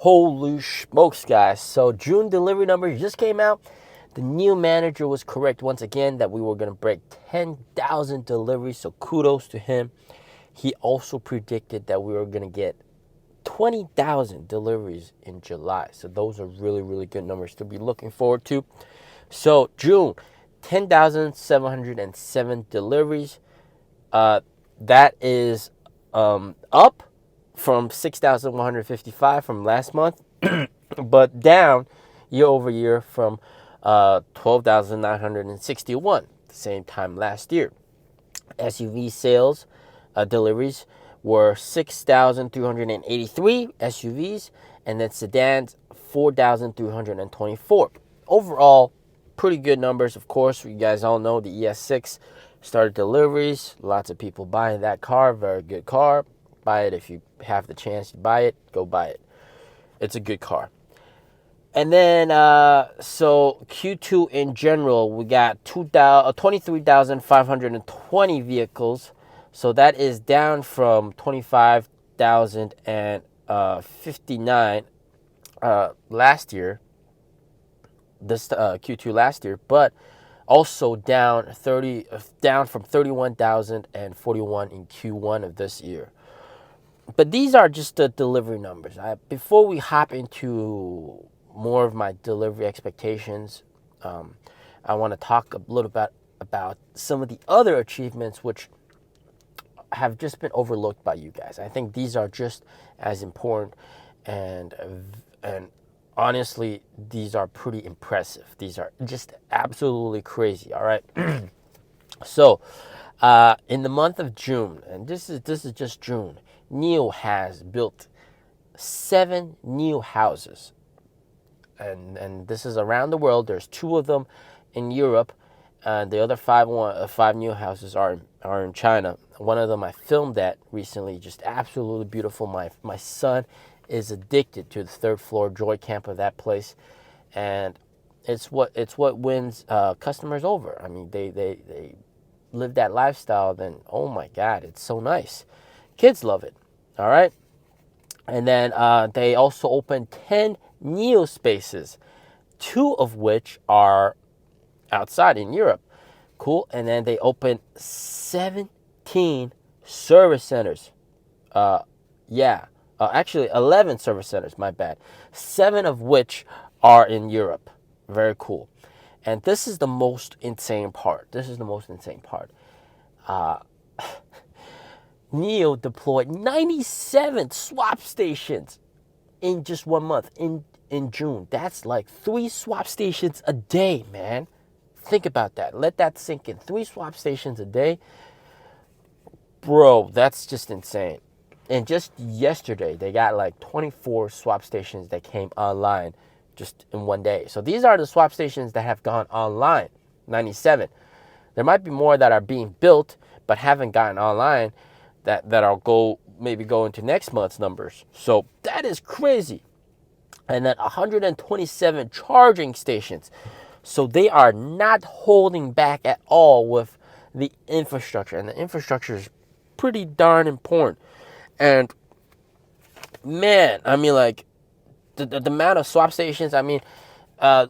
Holy smokes, guys. So June delivery numbers just came out. The new manager was correct once again that we were going to break 10,000 deliveries. So kudos to him. He also predicted that we were going to get 20,000 deliveries in July. So those are really, really good numbers to be looking forward to. So June, 10,707 deliveries. That is up from 6,155 from last month, but down year over year from 12,961 the same time last year. SUV sales deliveries were 6,383 SUVs, and then sedans 4,324. Overall, pretty good numbers. Of course, you guys all know the ES6 started deliveries. Lots of people buying that car. Very good car. Buy it if you have the chance to buy it. Go buy it. It's a good car. And then, so Q2 in general, we got 23,520 vehicles. So that is down from 25,059 last year, this Q2 last year, but also down from 31,041 in Q1 of this year. But these are just the delivery numbers. Before we hop into more of my delivery expectations, I want to talk a little bit about some of the other achievements which have just been overlooked by you guys. I think these are just as important, and honestly, these are pretty impressive. These are just absolutely crazy. All right. So, in the month of June, and this is just June, Nio has built 7 new houses, and this is around the world. There's 2 of them in Europe, and the other 5 new houses are in China. One of them I filmed that recently, just absolutely beautiful. My son is addicted to the 3rd floor Joy Camp of that place, and it's what wins customers over. I mean, they live that lifestyle, then oh my God, it's so nice. Kids love it. All right. And then they also opened 10 Neo spaces, 2 of which are outside in Europe. Cool. And then they opened 17 service centers. Actually 11 service centers, my bad. 7 of which are in Europe. Very cool. And this is the most insane part. Nio deployed 97 swap stations in just 1 month, in June. That's like 3 swap stations a day, man. Think about that. Let that sink in. 3 swap stations a day. Bro, that's just insane. And just yesterday, they got like 24 swap stations that came online just in 1 day. So these are the swap stations that have gone online, 97. There might be more that are being built but haven't gotten online that I'll maybe go into next month's numbers. So that is crazy. And then 127 charging stations. So they are not holding back at all with the infrastructure. And the infrastructure is pretty darn important. And man, I mean, like, the amount of swap stations, I mean,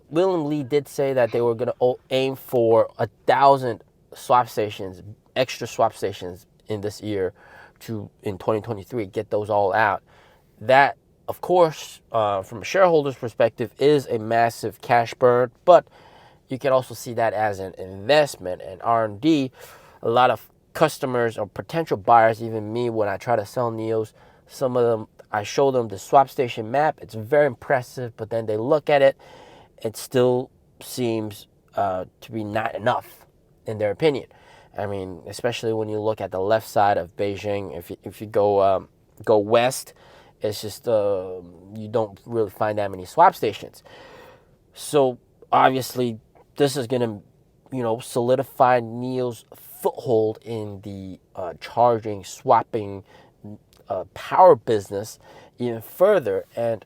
William Lee did say that they were going to aim for 1,000 swap stations, extra swap stations in this year in 2023, get those all out. That, of course, from a shareholder's perspective, is a massive cash burn, but you can also see that as an investment and R&D. A lot of customers or potential buyers, even me, when I try to sell Nios, some of them, I show them the swap station map. It's very impressive, but then they look at it, it still seems to be not enough in their opinion. I mean, especially when you look at the left side of Beijing, if you go west, it's just you don't really find that many swap stations. So obviously, this is gonna, solidify Nio's foothold in the charging, swapping, power business even further, and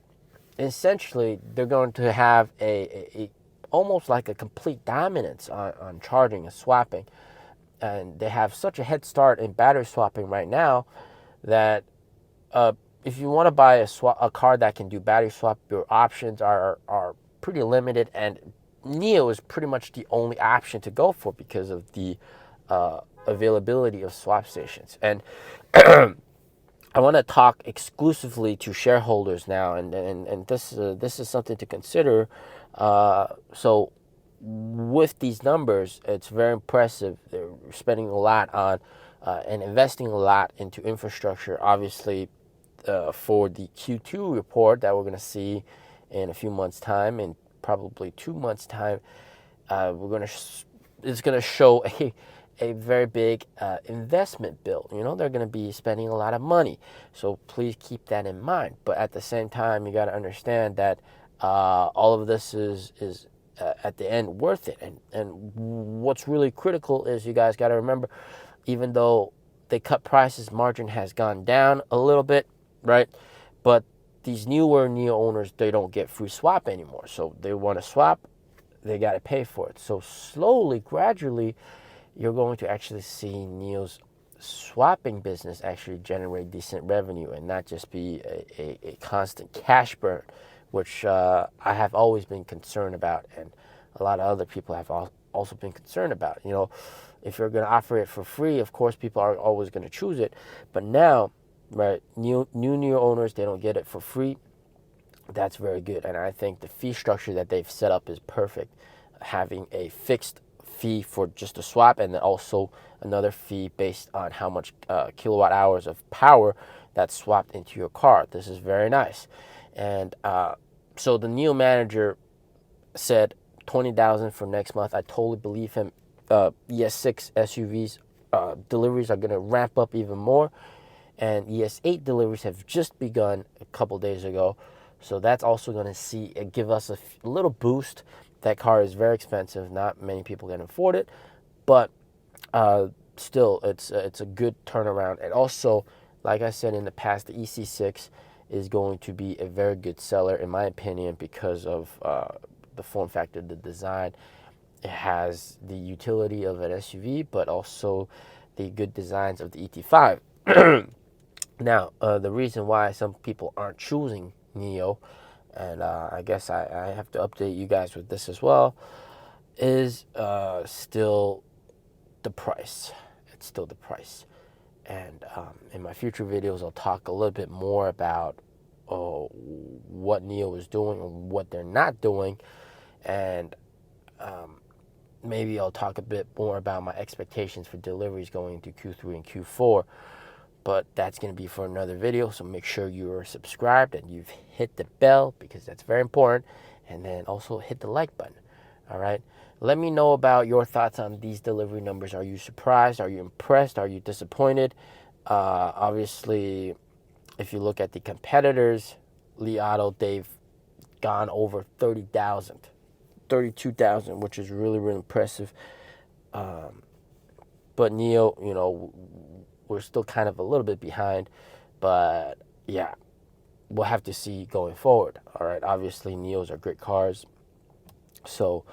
essentially they're going to have a almost like a complete dominance on charging and swapping. And they have such a head start in battery swapping right now that if you want to buy a car that can do battery swap, your options are pretty limited, and Nio is pretty much the only option to go for because of the availability of swap stations. And I want to talk exclusively to shareholders now, and this is something to consider. So with these numbers, it's very impressive. They're spending a lot on and investing a lot into infrastructure. Obviously, for the Q2 report that we're going to see in a few months' time, in probably 2 months' time, it's going to show a very big investment bill. You know, they're going to be spending a lot of money, so please keep that in mind. But at the same time, you got to understand that all of this is at the end worth it. And what's really critical is you guys got to remember, even though they cut prices, margin has gone down a little bit, right? But these newer Nio owners, they don't get free swap anymore. So they want to swap, they got to pay for it. So slowly, gradually, you're going to actually see Nio's swapping business actually generate decent revenue and not just be a constant cash burn, which I have always been concerned about, and a lot of other people have also been concerned about. You know, if you're going to offer it for free, of course, people are always going to choose it. But now, right, new Nio owners, they don't get it for free. That's very good. And I think the fee structure that they've set up is perfect. Having a fixed fee for just a swap, and then also another fee based on how much kilowatt hours of power that's swapped into your car. This is very nice. And so the Nio manager said 20,000 for next month. I totally believe him. ES6 SUVs deliveries are going to ramp up even more, and ES8 deliveries have just begun a couple days ago, so that's also going to give us a little boost. That car is very expensive. Not many people can afford it, but still, it's a good turnaround. And also, like I said in the past, the EC6 is going to be a very good seller, in my opinion, because of the form factor, the design. It has the utility of an SUV, but also the good designs of the ET5. Now, the reason why some people aren't choosing Nio, and I guess I have to update you guys with this as well, is still the price. It's still the price. And in my future videos, I'll talk a little bit more about what Nio is doing and what they're not doing. And maybe I'll talk a bit more about my expectations for deliveries going into Q3 and Q4. But that's going to be for another video, so make sure you are subscribed and you've hit the bell, because that's very important. And then also hit the like button. All right? Let me know about your thoughts on these delivery numbers. Are you surprised? Are you impressed? Are you disappointed? Obviously, if you look at the competitors, Li Auto, they've gone over 30,000, 32,000, which is really, really impressive. But Nio, you know, we're still kind of a little bit behind, but yeah, we'll have to see going forward. All right, obviously Nios are great cars, so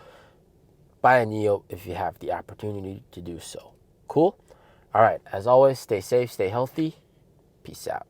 buy a Nio if you have the opportunity to do so. Cool. All right, as always, stay safe, stay healthy. Peace out.